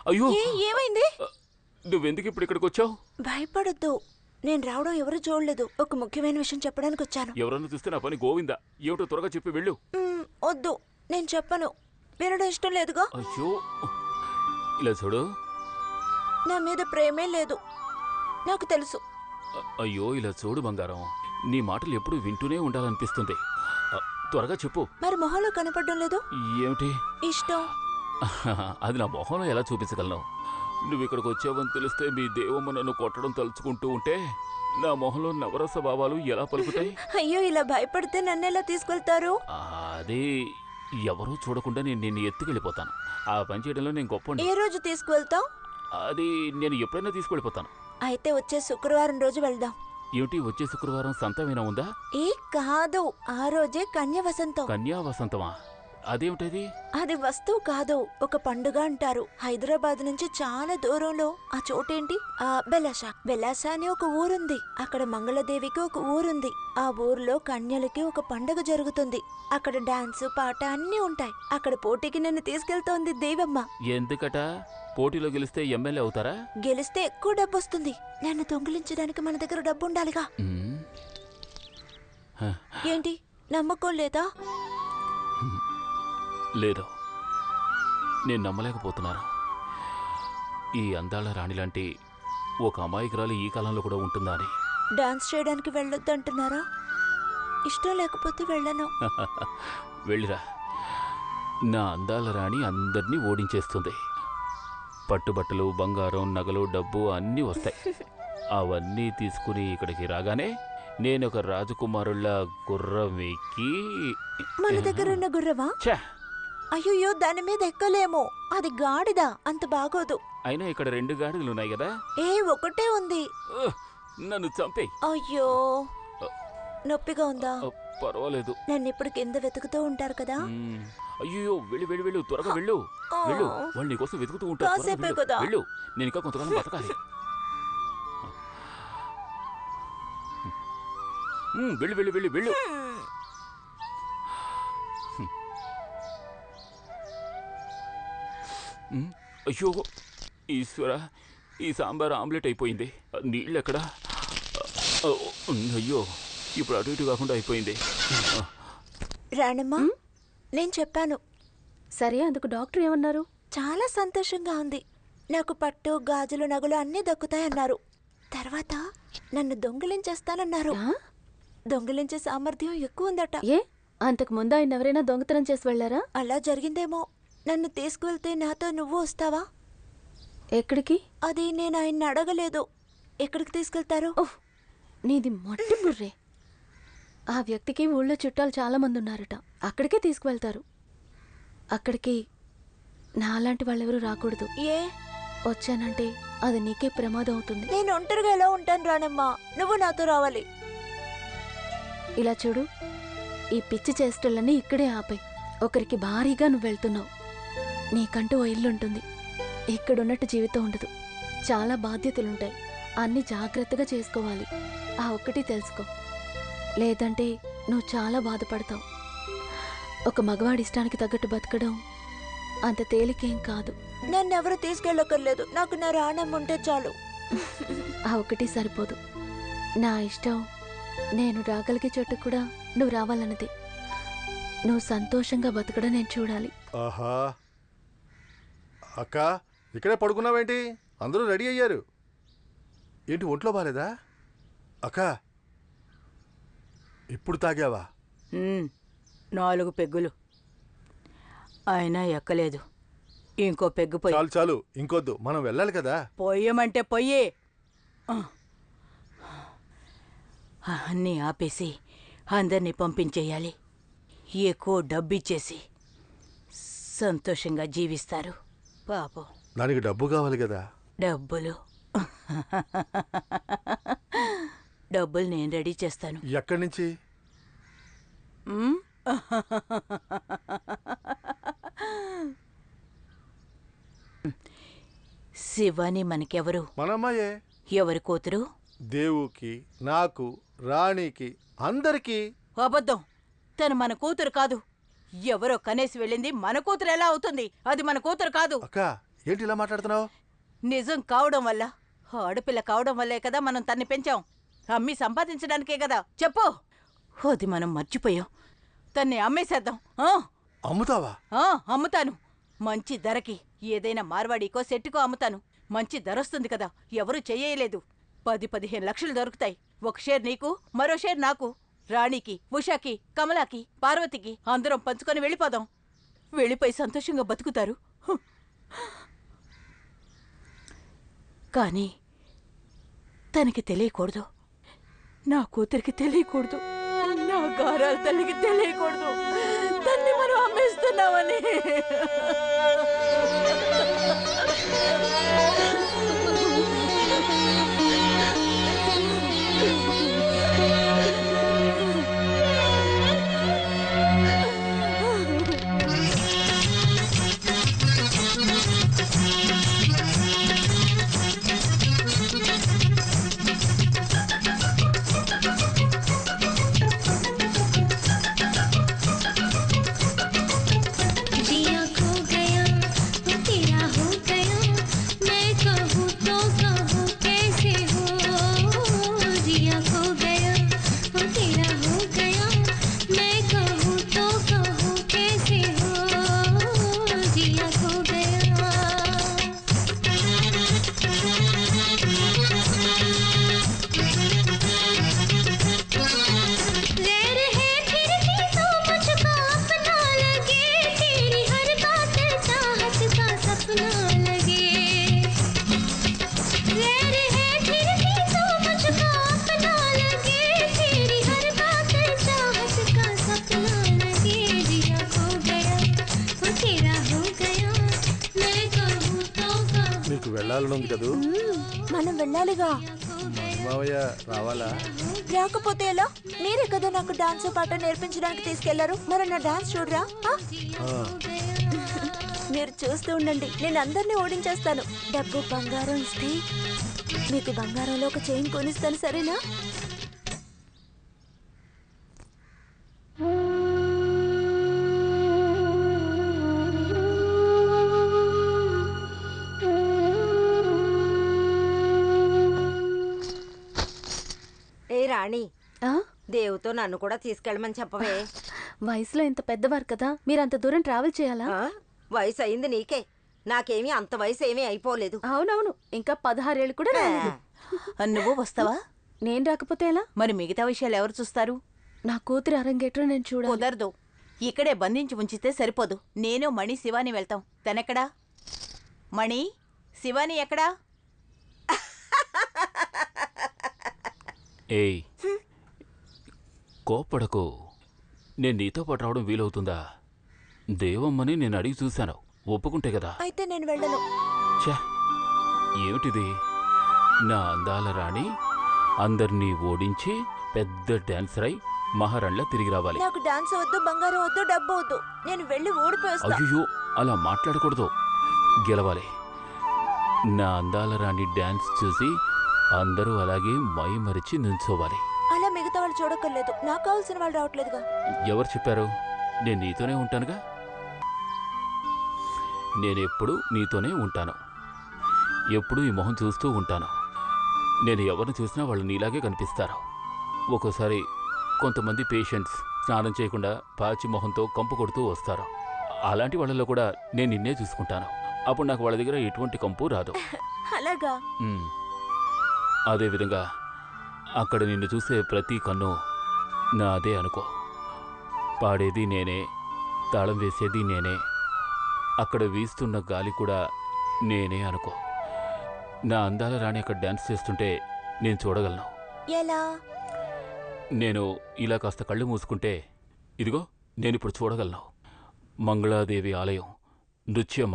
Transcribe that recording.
అయ్యో ఏమైంది? నువ్వెందుకు ఇప్పుడు ఇక్కడికి వచ్చావు? భయపడొద్దు, నేను రావడం ఎవరు చూడలేదు. ఒక ముఖ్యమైన విషయం చెప్పడానికి వచ్చాను. ఎవరన్నా చూస్తే నా పని గోవిందా. ఏమిటో త్వరగా చెప్పి వెళ్ళు. వద్దు, నేను చెప్పను. వినడం ఇష్టం లేదుగా. అయ్యో ఇలా చూడు, నా మీద ప్రేమే లేదు, నాకు తెలుసు. అయ్యో ఇలా చూడు బంగారం, నీ మాటలు ఎప్పుడు వింటూనే ఉండాలనిపిస్తుంది. త్వరగా చెప్పు. మరి మొహంలో కనపడడం లేదు. ఏమిటి? ఇష్టం. అది నా మొహంలో ఎలా చూపించగలను? నువ్వు ఇక్కడికి వచ్చావని తెలిస్తే మీ దేవమ్మ నన్ను కొట్టడం తలుచుకుంటూ ఉంటే నా మొహంలో నవరస భావాలు ఎలా పలుకుతాయి? అయ్యో, ఇలా భయపడితే నన్ను ఎలా తీసుకెళ్తారు? అదే ఎవరూ చూడకుండా నేను నిన్ను ఎత్తుకెళ్ళిపోతాను. ఆ పని చేయడంలో నేను గొప్ప. ఏ రోజు తీసుకువెళ్తావు? అది నేను ఎప్పుడైనా తీసుకెళ్ళిపోతాను. అయితే వచ్చే శుక్రవారం రోజు వెళ్దాం. ఏమిటి, వచ్చే శుక్రవారం సంతమేనా ఉందా? కాదు, ఆ రోజే కన్య వసంతం. కన్యా వసంతమా? అదేమిటది? అది వస్తువు కాదు, ఒక పండుగ అంటారు. హైదరాబాద్ నుంచి చాలా దూరంలో ఆ చోటేంటి, బెలాస అని ఒక ఊరుంది. అక్కడ మంగళదేవికి ఒక ఊరుంది. ఆ ఊర్లో కన్యలకి ఒక పండుగ జరుగుతుంది. అక్కడ డాన్స్ పాట అన్నీ ఉంటాయి. అక్కడ పోటీకి నన్ను తీసుకెళ్తోంది దేవమ్మ. ఎందుకట? పోటీలో గెలిస్తే ఎమ్మెల్యే అవుతారా? గెలిస్తే ఎక్కువ డబ్బు వస్తుంది. నన్ను దొంగిలించడానికి మన దగ్గర డబ్బు ఉండాలిగా. ఏంటి, నమ్మకం లేదా? లేదు, నేను నమ్మలేకపోతున్నాను. ఈ అందాల రాణి లాంటి ఒక అమాయకురాలు ఈ కాలంలో కూడా ఉంటుందా అని. డాన్స్ చేయడానికి వెళ్ళొద్దు అంటున్నారా? ఇష్టం లేకపోతే వెళ్ళను. వెళ్ళిరా. నా అందాల రాణి అందరినీ ఓడించేస్తుంది. పట్టుబట్టలు, బంగారం, నగలు, డబ్బు అన్నీ వస్తాయి. అవన్నీ తీసుకుని ఇక్కడికి రాగానే నేనొక రాజకుమారుళ్ళ గుర్రం ఎక్కి. మన దగ్గర ఉన్న గుర్రమా? అయ్యో, దాని మీద ఎక్కలేము, అది గాడిద, అంత బాగోదు. అయినా ఇక్కడ 2 గాడిదలు ఉన్నాయి కదా. ఒకటే ఉంది. నన్ను చంపే. అయ్యో, నొప్పిగా ఉందా? పర్వాలేదు. నన్ను ఇప్పుడు కింద వెతుకుతూ ఉంటారు కదా. అయ్యో, వెళ్ళు వెళ్ళు వెళ్ళు, త్వరగా వెళ్ళు వెళ్ళు. వాళ్ళు నీకోసం వెతుకుతూ ఉంటారు. వెళ్ళు, నేను ఇంకా కొంతకాలం బతకాలి. వెళ్ళు వెళ్ళు వెళ్ళు వెళ్ళు. అయ్యో ఈశ్వర, ఈ సాంబార్ ఆమ్లెట్ అయిపోయింది. నీళ్ళు ఎక్కడా? అయ్యో, ఇప్పుడు అటు ఇటు కాకుండా అయిపోయింది. రాణమ్మా, నేను చెప్పాను. సరే, అందుకు డాక్టర్ ఏమన్నారు? చాలా సంతోషంగా ఉంది. నాకు పట్టు, గాజులు, నగలు అన్నీ దక్కుతాయన్నారు. తర్వాత నన్ను దొంగిలించేస్తానన్నారు. దొంగిలించే సామర్థ్యం ఎక్కువ ఉందట. అంతకు ముందు ఆయన ఎవరైనా దొంగతనం చేసి వెళ్లారా? అలా జరిగిందేమో. నన్ను తీసుకువెళ్తే నాతో నువ్వు వస్తావా? ఎక్కడికి? అది నేను ఆయన్ని అడగలేదు. ఎక్కడికి తీసుకెళ్తారు? నీది మొట్టి బుర్రే. ఆ వ్యక్తికి ఊళ్ళో చుట్టాలు చాలా మంది ఉన్నారట. అక్కడికే తీసుకువెళ్తారు. అక్కడికి నాలాంటి వాళ్ళెవరూ రాకూడదు. వచ్చానంటే అది నీకే ప్రమాదం అవుతుంది. నేను ఒంటరిగా ఎలా ఉంటాను రానమ్మా, నువ్వు నాతో రావాలి. ఇలా చూడు, ఈ పిచ్చి చేష్టలన్నీ ఇక్కడే ఆపై. ఒకరికి భారీగా నువ్వు వెళ్తున్నావు. నీకంటూ ఓ ఇల్లుంటుంది. ఇక్కడున్నట్టు జీవితం ఉండదు. చాలా బాధ్యతలుంటాయి. అన్నీ జాగ్రత్తగా చేసుకోవాలి. ఆ ఒక్కటి తెలుసుకో, లేదంటే నువ్వు చాలా బాధపడతావు. ఒక మగవాడి ఇష్టానికి తగ్గట్టు బతకడం అంత తేలికేం కాదు. నన్నెవరు తీసుకెళ్ళక్కర్లేదు, నాకు నా రాణమ్మ ఉంటే చాలు. ఆ ఒక్కటి సరిపోదు. నా ఇష్టం నేను రాగలిగే చోటు కూడా నువ్వు రావాలన్నది. నువ్వు సంతోషంగా బతకడం నేను చూడాలి. ఆహా, అక్క ఇక్కడే పడుకున్నావేంటి? అందరూ రెడీ అయ్యారు. ఏంటి, ఒంట్లో బాలేదా? అక్క ఇప్పుడు తాగావా? 4 పెగ్గులు అయినా ఎక్కలేదు. ఇంకో పెగ్గు పోయి. చాలు చాలు, ఇంకొద్దు, మనం వెళ్ళాలి కదా. పొయ్యమంటే పొయ్యి. అన్నీ ఆపేసి అందరినీ పంపించేయాలి. ఎక్కువ డబ్బిచ్చేసి సంతోషంగా జీవిస్తారు పాపం. దానికి డబ్బు కావాలి కదా. డబ్బులు నేను రెడీ చేస్తాను. ఎక్కడి నుంచి? శివాని మనకెవరు? మనమ్మాయే. ఎవరి కూతురు? దేవుకి, నాకు, రాణికి, అందరికీ. అబద్ధం, తను మన కూతురు కాదు. ఎవరో కనేసి వెళ్ళింది. మన కూతురు ఎలా అవుతుంది? అది మన కూతురు కాదు. అక్క ఏంటి ఇలా మాట్లాడుతున్నావు? నిజం కావడం వల్ల, ఆడపిల్ల కావడం వల్లే కదా మనం తన్ని పెంచాం. అమ్మి సంపాదించడానికే కదా. చెప్పు. అది మనం మర్చిపోయాం. తన్ని అమ్మేసేద్దాం. అమ్ముతావా? అమ్ముతాను. మంచి ధరకి ఏదైనా మార్వాడీకో సెట్టుకో అమ్ముతాను. మంచి ధర వస్తుంది కదా. ఎవరూ చెయ్యలేదు. 10-15 లక్షలు దొరుకుతాయి. ఒక షేర్ నీకు, మరో షేర్ నాకు. రాణికి, ఉషాకి, కమలాకి, పార్వతికి అందరం పంచుకొని వెళ్ళిపోదాం. వెళ్ళిపోయి సంతోషంగా బతుకుతారు. కానీ తనకి తెలియకూడదు. నా కూతురికి తెలియకూడదు. నా గారాల తల్లికి తెలియకూడదు. తన్ని మనం అమ్మేస్తున్నామని. जिया खो गया वो तेरा हो गया, मैं कहूँ तो कहूँ कैसे हो। जिया खो गया वो तेरा हो गया, मैं कहूँ तो कहूँ कैसे हो। जिया खो गया। रह रहे फिर भी तो मुझको अपना लगे, तेरी हर बात चाहत का सपना लगे। रह रहे फिर भी तो मुझको अपना लगे, तेरी हर बात चाहत का सपना लगे। जिया खो गया वो तेरा हो गया, मैं कहूँ तो कहूँ నీకు వెళ్ళాలనుంది కదూ? మనం వెళ్ళాలిగా. మావయ్య రావాలా? రాకపోతే ఎలా? మీరే కదా నాకు డాన్స్ పాట నేర్పించడానికి తీసుకెళ్లారు. మరి నా డాన్స్ చూడరా? మీరు చూస్తూ ఉండండి, నేను అందరినీ ఓడించేస్తాను. డబ్బు బంగారం ఇస్తే మీకు బంగారంలో ఒక చైన్ కొనిస్తాను, సరేనా? ఏ రాణి, ఆ? దేవుతో నన్ను కూడా తీసుకెళ్ళమని చెప్పవే. వయసులో ఇంత పెద్దవారు కదా, మీరు అంత దూరం ట్రావెల్ చేయాలా? ఆ? వయసు అయింది నీకే, నాకేమీ అంత వయసు ఏమీ అయిపోలేదు. అవునవును, ఇంకా 16 ఏళ్ళు కూడా రాలేదు. నువ్వు వస్తావా? నేను రాకపోతే ఎలా? మరి మిగతా విషయాలు ఎవరు చూస్తారు? నా కూతురు అరంగేట్రం నేను చూడాలి. కుదరదు. ఇక్కడే బంధించి ఉంచితే సరిపోదు. నేను మణి శివాని వెళ్తాం. తనెక్కడా? మణి, శివాని ఎక్కడా? ఏయ్, కోప్పడకు. నేను నీతో పాటు రావడం వీలవుతుందా? దేవమ్మని నేను అడిగి చూశాను, ఒప్పుకుంటే కదా. అయితే నేను వెళ్ళను. ఛే, ఏమిటిది? నా అందాల రాణి అందరినీ ఓడించి పెద్ద డాన్సర్ అయి మహారాణిలా తిరిగి రావాలి. నాకు డాన్స్ వద్దు, బంగారం వద్దు, డబ్బు వద్దు. నేను వెళ్ళి ఓడిపోయేస్తా. అయ్యో, అలా మాట్లాడకూడదు. గెలవాలి. నా అందాల రాణి డాన్స్ చూసి అందరూ అలాగే మైమరిచి నిల్చోవాలి. అలా మిగతా వాళ్ళు చూడక్కర్లేదు. నాకు కావాల్సిన వాళ్ళు రావట్లేదుగా. ఎవరు చెప్పారు? నేను నీతోనే ఉంటానుగా. నేనెప్పుడు నీతోనే ఉంటాను. ఎప్పుడు ఈ మొహం చూస్తూ ఉంటాను. నేను ఎవరిని చూసినా వాళ్ళు నీలాగే కనిపిస్తారు. ఒక్కోసారి కొంతమంది పేషెంట్స్ స్నానం చేయకుండా పాచి మొహంతో కంపు కొడుతూ వస్తారు. అలాంటి వాళ్ళలో కూడా నేను నిన్నే చూసుకుంటాను. అప్పుడు నాకు వాళ్ళ దగ్గర ఎటువంటి కంపు రాదు. అలాగా? అదేవిధంగా అక్కడ నిన్ను చూసే ప్రతి కన్ను నాదే అనుకో. పాడేది నేనే, తాళం వేసేది నేనే, అక్కడ వీస్తున్న గాలి కూడా నేనే అనుకో. నా అందాల రాణి అక్కడ డ్యాన్స్ చేస్తుంటే నేను చూడగలను. ఎలా? నేను ఇలా కాస్త కళ్ళు మూసుకుంటే ఇదిగో నేనిప్పుడు చూడగలను. మంగళాదేవి ఆలయం, నృత్యం